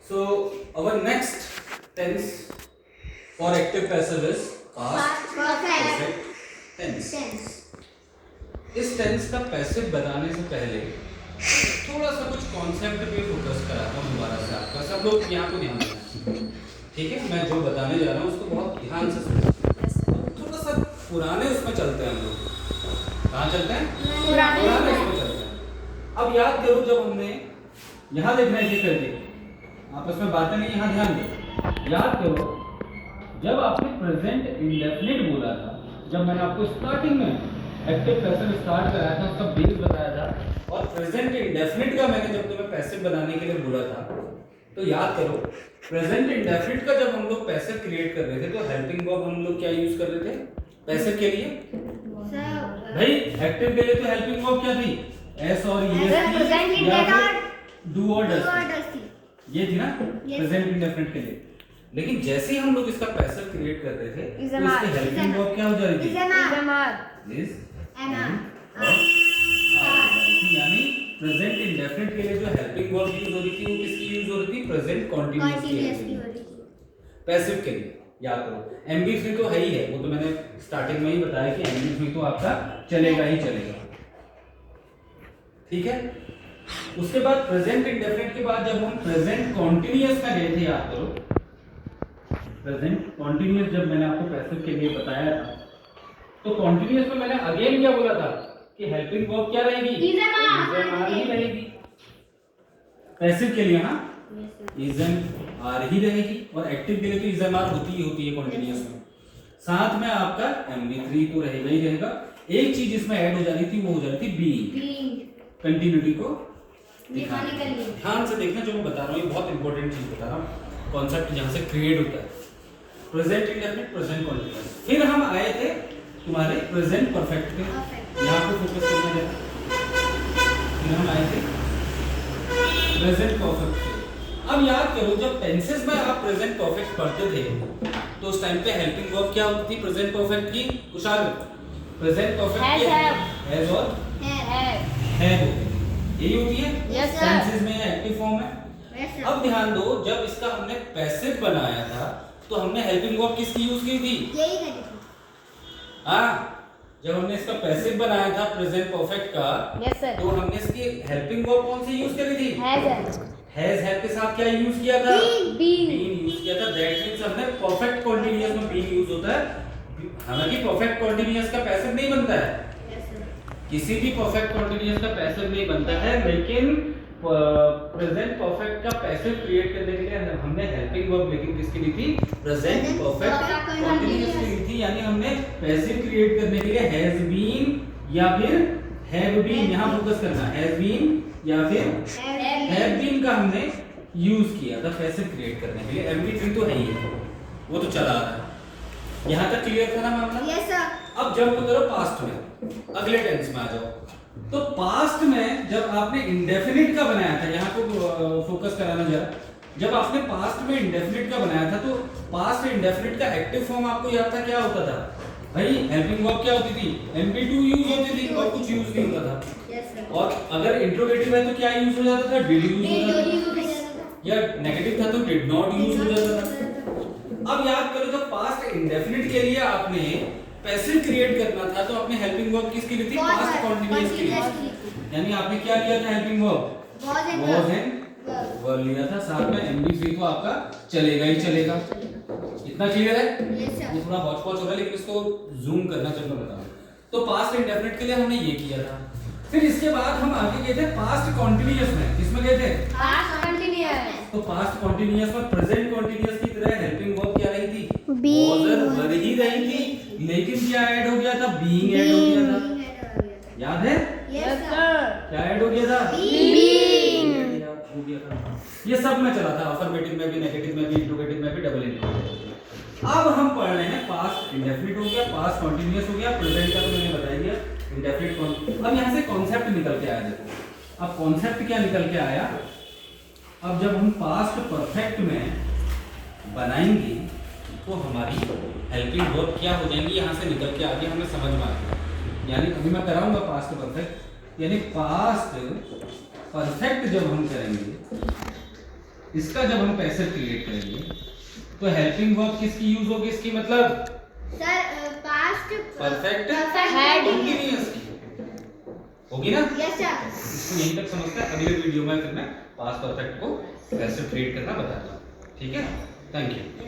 So our next tense for active passive is past perfect tense. इस tense का passive बनाने से पहले थोड़ा सा कुछ कॉन्सेप्ट पे फोकस कराता हूँ दोबारा से आपका। सब लोग यहाँ को ध्यान देना, ठीक है? मैं जो बताने जा रहा हूँ उसको बहुत ध्यान से सुनो। थोड़ा सा पुराने उसमें चलते हैं हम लोग। कहाँ चलते हैं? पुराने उसमें चलते हैं। अब याद करो, जब हमने यहाँ देखना है करके आपस में बातें नहीं, यहाँ ध्यान दो। याद करो, जब आपने प्रेजेंट इंडेफिनिट बोला था, जब मैंने आपको स्टार्टिंग में एक्टिव पैसिव स्टार्ट कराया था, उसका बेस बताया था, और प्रेजेंट इंडेफिनिट का मैंने जब तुम्हें पैसिव बनाने के लिए बोला था, तो याद करो प्रेजेंट इंडेफिनिट का जब हम लोग पैसिव क्रिएट कर रहे थे तो हेल्पिंग वर्ब हम लोग क्या यूज कर रहे थे पैसिव के लिए? भाई एक्टिव के लिए तो हेल्पिंग वर्ब क्या थी? एस और ईएस या फिर डू और डज, ये थी ना प्रेजेंट इंडेफिनिट के लिए। लेकिन जैसे ही हम लोग इसका पैसिव क्रिएट कर रहे थे तो इसकी हेल्पिंग वर्ब क्या हो जा रही थी? इज यानी प्रेजेंट इंडेफिनिट के लिए जो हेल्पिंग वर्ब यूज हो रही थी वो किसकी यूज हो रही थी? प्रेजेंट कंटीन्यूअस की पैसिव के लिए। याद करो MB3 तो है ही है, वो तो मैंने स्टार्टिंग में ही बताया कि MB3 तो आपका चलेगा ही चलेगा, ठीक है? उसके बाद प्रेजेंट इंडेफिनिट के बाद जब हम प्रेजेंट कंटीन्यूअस में गए थे, याद करो प्रेजेंट कंटीन्यूअस जब मैंने आपको पैसिव के लिए बताया था तो कंटीन्यूअस में मैंने अगेन क्या बोला था कि हेल्पिंग वर्ब क्या रहेगी? इज एम आर ही रहेगी पैसिव के लिए। हाँ, इज एम आर ही रहेगी, और एक्टिव के लिए तो इज एम आर होती है कंटीन्यूअस में। साथ में आपका MB3 तो रहेगा ही रहेगा। एक चीज इसमें ऐड हो जा रही थी, वो हो जा रही थी बीइंग, कंटिन्यूटी को दिखाने के लिए। ध्यान से देखना जो मैं बता रहा हूँ, ये बहुत इंपॉर्टेंट चीज बता रहा हूँ, कॉन्सेप्ट जहां से क्रिएट होता है। Present indefinite, present continuous. फिर हम आए थे तुम्हारे प्रेजेंट परफेक्ट पे, यहाँ पे फोकस करना है। फिर हम आए थे प्रेजेंट परफेक्ट पे। अब याद करो जब टेंसेस में आप प्रेजेंट परफेक्ट पढ़ते थे तो उस टाइम पे हेल्पिंग वर्ब क्या होती थी प्रेजेंट परफेक्ट की? कुशाल, प्रेजेंट परफेक्ट की हैज और हैव यही होती है टेंसेस में या एक्टिव फॉर्म में। अब ध्यान दो, जब इसका हमने पैसिव बनाया था तो हमने हेल्पिंग वर्ब किसकी यूज की थी? यही करी थी। हाँ, जब हमने इसका पैसिव बनाया था प्रेजेंट परफेक्ट का, तो हमने इसकी हेल्पिंग वर्ब कौन सी यूज करी थी? हैज हैव के साथ क्या यूज किया था? बीइंग यूज किया था। दैट मींस हमने परफेक्ट कंटीन्यूअस में बीइंग यूज होता है। हालांकि परफेक्ट कंटीन्यूअस का पैसिव नहीं बनता है, किसी भी परफेक्ट कंटीन्यूअस का पैसिव नहीं बनता है, लेकिन प्रेजेंट परफेक्ट का पैसिव क्रिएट करने के लिए हमने हेल्पिंग वर्ब लेकिन किसकी ली थी? प्रेजेंट परफेक्ट कंटीन्यूअस की ली थी। यानी हमने पैसिव क्रिएट करने के लिए हैज बीन या फिर हैव बीन, यहां फोकस करना, हैज बीन या फिर हैव बीन का हमने यूज किया था पैसिव क्रिएट करने के लिए। MB3 तो है ही है, वो तो चला रहा है। यहां तक क्लियर था ना मामला? Yes sir. अब जंप करो पास्ट में, अगले टेंस में आ जाओ। तो पास्ट में जब आपने इंडेफिनिट का बनाया था, यहाँ को फोकस कराना जरा, जब आपने पास्ट में इंडेफिनिट का बनाया था तो पास्ट इंडेफिनिट का एक्टिव फॉर्म आपको याद था क्या होता था? भाई हेल्पिंग वर्ब क्या होती थी? MB2 यूज होती थी और कुछ यूज नहीं होता था। और अगर इंट्रोगेटिव है तो क्या यूज हो जाता था? डिड यूज हो जाता था, या नेगेटिव था तो डिड नॉट यूज हो जाता था। अब याद करो जब पास्ट इंडेफिनिट के लिए आपने पैसिव क्रिएट करना था तो आपने हेल्पिंग वर्ब किसकी ली थी? पास्ट कंटीन्यूअस की ली। यानी आपने क्या लिया था? हेल्पिंग वर्ब वाज एंड वर लिया था। साथ में MB3 तो आपका चलेगा ही चलेगा। इतना क्लियर है? ये थोड़ा हॉच-पॉच हो रहा है लेकिन इसको जूम करना जब मैं बताऊं। तो पास्ट इंडेफिनिट के लिए हमने ये किया था। फिर इसके बाद हम आगे गए थे पास्ट कंटीन्यूअस में। किसमें गए थे? Past continuous. तो पास्ट कंटीन्यूअस में प्रेजेंट कंटीन्यूअस की तरह हेल्पिंग वर्ब क्या रही थी? वाज और वर ही रही थी, लेकिन क्या ऐड हो गया था? बीइंग ऐड हो गया था। याद है? Yes sir. क्या ऐड हो गया था? बीइंग हो गया था। ये सब में चला था, अफर्मेटिव में भी, नेगेटिव में भी, इंट्रोगेटिव में भी, डबल इंट्रोगेटिव। अब हम पढ़ रहे हैं पास्ट इंडेफिनिट हो गया, पास्ट कंटीन्यूअस हो गया, प्रेजेंट का तो मैंने बता दिया, इंडेफिनिट। अब यहाँ से कॉन्सेप्ट निकल के आया। देखो अब कॉन्सेप्ट क्या निकल के आया। अब जब हम पास्ट परफेक्ट में बनाएंगे तो हमारी हेल्पिंग वर्ब क्या हो जाएंगी, यहाँ से निकल के आगे हमें समझ में आएगा। यानी अभी मैं कराऊंगा पास्ट परफेक्ट, यानी पास्ट परफेक्ट जब हम करेंगे इसका जब हम पैसिव क्रिएट करेंगे तो हेल्पिंग वर्ब किसकी यूज होगी, इसकी मतलब sir past perfect had continuous की होगी ना। Yes sir. इसको यहीं तक समझते हैं। अगले वीडियो में फिर मैं पास्ट परफेक्ट को पैसिव क्रिएट करना बताऊंगा। ठीक है, थैंक यू।